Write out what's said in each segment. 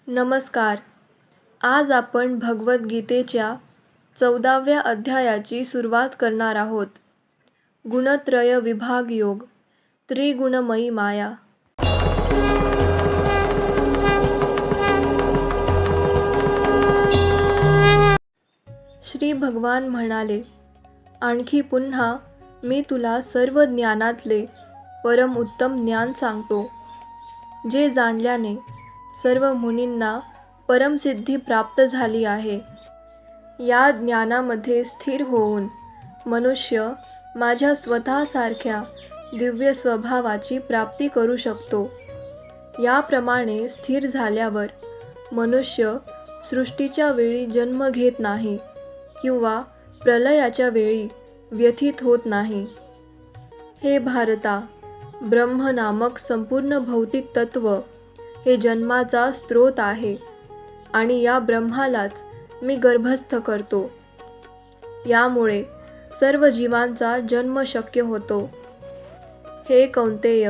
नमस्कार. आज आपण भगवद्गीतेच्या 14व्या अध्यायाची सुरुवात करणार आहोत. गुणत्रय विभाग योग, त्रिगुणमयी माया. श्री भगवान म्हणाले, आणखी पुन्हा मी तुला सर्व ज्ञानातले परम उत्तम ज्ञान सांगतो, जे जाणल्याने सर्व मुनींना परमसिद्धी प्राप्त झाली आहे. या ज्ञानामध्ये स्थिर होऊन मनुष्य माझ्या स्वतःसारख्या दिव्य स्वभावाची प्राप्ती करू शकतो. याप्रमाणे स्थिर झाल्यावर मनुष्य सृष्टीच्या वेळी जन्म घेत नाही किंवा प्रलयाच्या वेळी व्यथित होत नाही. हे भारता, ब्रह्म नामक संपूर्ण भौतिक तत्व हे जन्माचा स्रोत आहे आणि या ब्रह्मालाच मी गर्भस्थ करतो. यामुळे सर्व जीवांचा जन्म शक्य होतो. हे कौंतेय,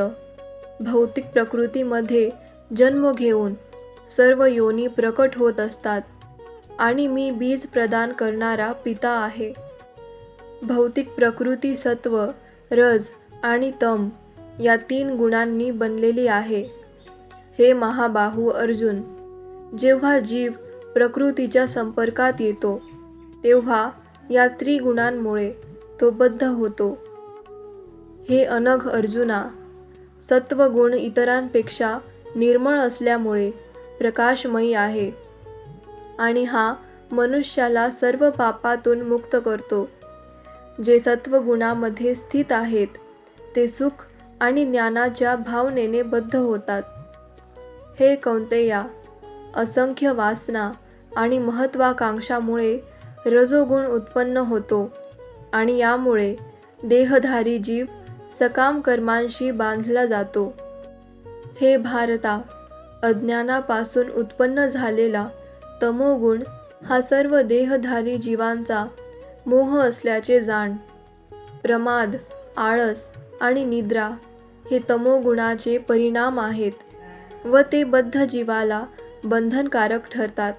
भौतिक प्रकृतीमध्ये जन्म घेऊन सर्व योनी प्रकट होत असतात आणि मी बीज प्रदान करणारा पिता आहे. भौतिक प्रकृती सत्व, रज आणि तम या 3 गुणांनी बनलेली आहे. हे महाबाहू अर्जुन, जेव्हा जीव प्रकृतीच्या संपर्कात येतो तेव्हा या त्रिगुणांमुळे तो बद्ध होतो. हे अनघ अर्जुना, सत्वगुण इतरांपेक्षा निर्मळ असल्यामुळे प्रकाशमयी आहे आणि हा मनुष्याला सर्व पापातून मुक्त करतो. जे सत्वगुणामध्ये स्थित आहेत ते सुख आणि ज्ञानाच्या भावनेने बद्ध होतात. हे कौंतेया, असंख्य वासना आणि महत्वाकांक्षामुळे रजोगुण उत्पन्न होतो आणि यामुळे देहधारी जीव सकाम कर्मांशी बांधला जातो. हे भारता, अज्ञानापासून उत्पन्न झालेला तमोगुण हा सर्व देहधारी जीवांचा मोह असल्याचे जाण. प्रमाद, आळस आणि निद्रा हे तमोगुणाचे परिणाम आहेत व ते बद्ध जीवाला बंधनकारक ठरतात.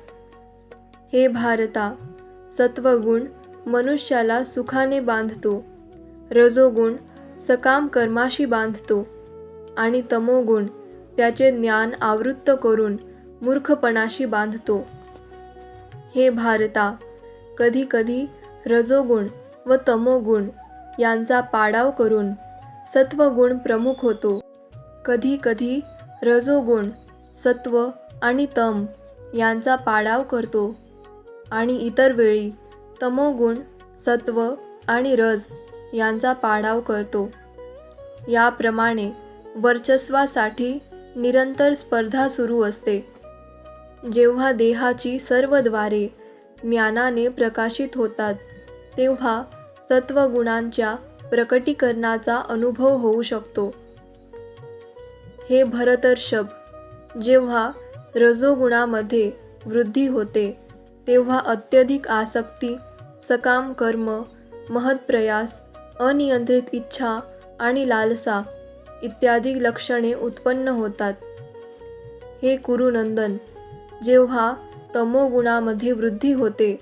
हे भारता, सत्वगुण मनुष्याला सुखाने बांधतो, रजोगुण सकाम कर्माशी बांधतो आणि तमोगुण त्याचे ज्ञान आवृत्त करून मूर्खपणाशी बांधतो. हे भारता, कधीकधी रजोगुण व तमोगुण यांचा पाडाव करून सत्वगुण प्रमुख होतो. कधीकधी रजोगुण सत्व आणि तम यांचा पाडाव करतो आणि इतर वेळी तमोगुण सत्व आणि रज यांचा पाडाव करतो. याप्रमाणे वर्चस्वासाठी निरंतर स्पर्धा सुरू असते. जेव्हा देहाची सर्व द्वारे ज्ञानाने प्रकाशित होतात तेव्हा सत्वगुणांच्या प्रकटीकरणाचा अनुभव होऊ शकतो. हे भरतर्षभ, जेव्हा रजोगुणामध्ये वृद्धी होते तेव्हा अत्यधिक आसक्ती, सकाम कर्म, महत्प्रयास, अनियंत्रित इच्छा आणि लालसा इत्यादी लक्षणे उत्पन्न होतात. हे कुरुनंदन, जेव्हा तमोगुणामध्ये वृद्धी होते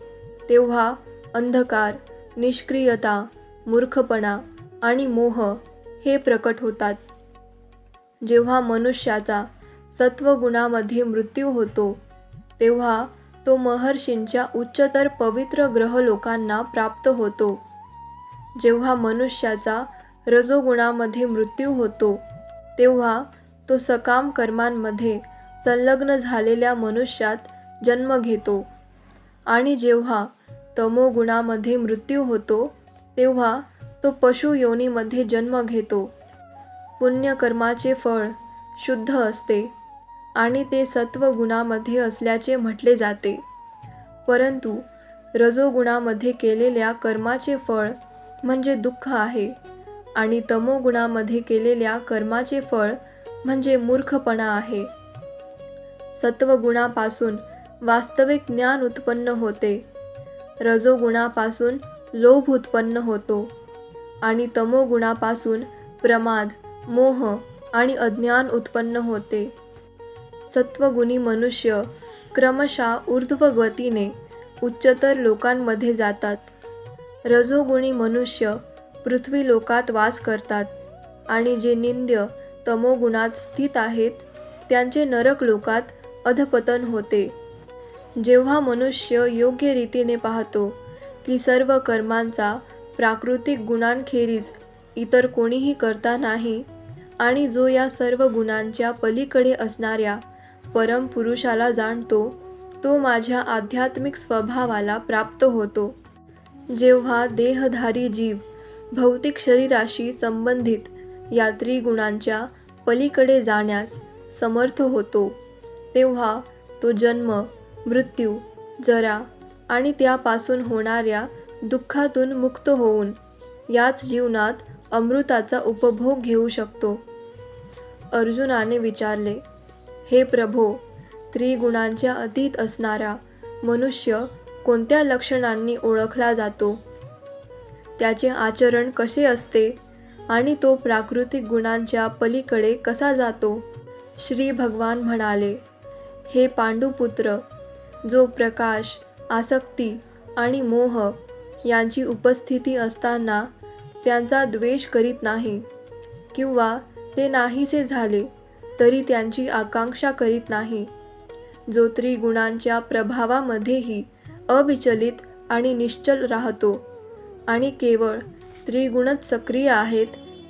तेव्हा अंधकार, निष्क्रियता, मूर्खपणा आणि मोह हे प्रकट होतात. जेव्हा मनुष्याचा सत्वगुणामध्ये मृत्यू होतो तेव्हा तो महर्षींच्या उच्चतर पवित्र ग्रहलोकांना प्राप्त होतो. जेव्हा मनुष्याचा रजोगुणामध्ये मृत्यू होतो तेव्हा तो सकाम कर्मांमध्ये संलग्न झालेल्या मनुष्यात जन्म घेतो आणि जेव्हा तमोगुणामध्ये मृत्यू होतो तेव्हा तो पशु योनीमध्ये जन्म घेतो. पुण्यकर्माचे फळ शुद्ध असते आणि ते सत्वगुणामध्ये असल्याचे म्हटले जाते, परंतु रजोगुणामध्ये केलेल्या कर्माचे फळ म्हणजे दुःख आहे आणि तमोगुणामध्ये केलेल्या कर्माचे फळ म्हणजे मूर्खपणा आहे. सत्वगुणापासून वास्तविक ज्ञान उत्पन्न होते, रजोगुणापासून लोभ उत्पन्न होतो आणि तमोगुणापासून प्रमाद, मोह आणि अज्ञान उत्पन्न होते. सत्वगुणी मनुष्य क्रमशः ऊर्ध्वगतीने उच्चतर लोकांमध्ये जातात. रजोगुणी मनुष्य पृथ्वी लोकात वास करतात आणि जे निंद्य तमोगुणात स्थित आहेत त्यांचे नरक लोकात अधपतन होते. जेव्हा मनुष्य योग्य रीतीने पाहतो की सर्व कर्मांचा प्राकृतिक गुणांखेरीज इतर कोणीही करता नाही आणि जो या सर्व गुणांच्या पलीकडे असणाऱ्या परमपुरुषाला जाणतो, तो माझ्या आध्यात्मिक स्वभावाला प्राप्त होतो. जेव्हा देहधारी जीव भौतिक शरीराशी संबंधित या त्रिगुणांच्या पलीकडे जाण्यास समर्थ होतो, तेव्हा तो जन्म, मृत्यू, जरा आणि त्यापासून होणाऱ्या दुःखातून मुक्त होऊन याच जीवनात अमृताचा उपभोग घेऊ शकतो. अर्जुनाने विचारले, हे प्रभो, त्रिगुणांच्या अतीत असणारा मनुष्य कोणत्या लक्षणांनी ओळखला जातो? त्याचे आचरण कसे असते आणि तो प्राकृतिक गुणांच्या पलीकडे कसा जातो? श्री भगवान म्हणाले, हे पांडुपुत्र, जो प्रकाश, आसक्ती आणि मोह यांची उपस्थिती असताना त्यांचा द्वेष करीत नाही किंवा ते नाहीसे झाले तरी त्यांची आकांक्षा करीत नाही, जो त्रिगुणांच्या प्रभावामध्येही अविचलित आणि निश्चल राहतो आणि केवळ त्रिगुणच सक्रिय आहेत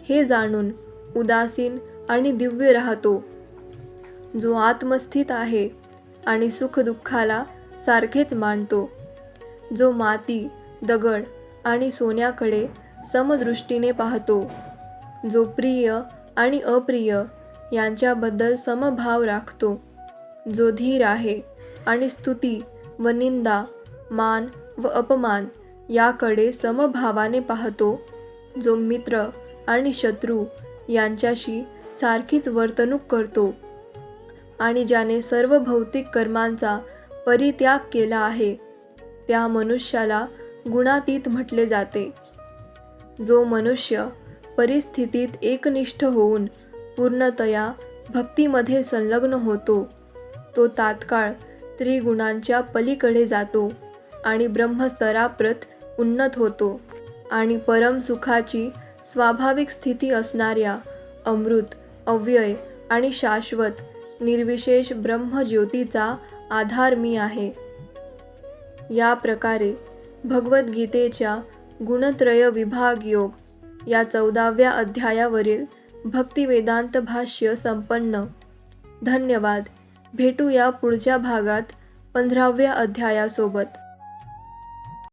हे जाणून उदासीन आणि दिव्य राहतो, जो आत्मस्थित आहे आणि सुखदुःखाला सारखेच मानतो, जो माती, दगड आणि सोन्याकडे समदृष्टीने पाहतो, जो प्रिय आणि अप्रिय यांच्याबद्दल समभाव राखतो, जो धीर आहे आणि स्तुती व निंदा, मान व अपमान याकडे समभावाने पाहतो, जो मित्र आणि शत्रू यांच्याशी सारखीच वर्तणूक करतो आणि ज्याने सर्व भौतिक कर्मांचा परित्याग केला आहे, त्या मनुष्याला गुणातीत म्हटले जाते. जो मनुष्य परिस्थितीत एकनिष्ठ होऊन पूर्णतया भक्तीमध्ये संलग्न होतो, तो तात्काळ त्रिगुणांच्या पलीकडे जातो आणि ब्रह्मस्तराप्रत उन्नत होतो आणि परमसुखाची स्वाभाविक स्थिती असणाऱ्या अमृत, अव्यय आणि शाश्वत निर्विशेष ब्रह्मज्योतीचा आधार मी आहे. या प्रकारे भगवद्गीतेच्या गुणत्रय विभाग योग या 14व्या अध्यायावरील भक्तिवेदांत भाष्य संपन्न. धन्यवाद. भेटूया पुढच्या भागात 15व्या अध्यायासोबत.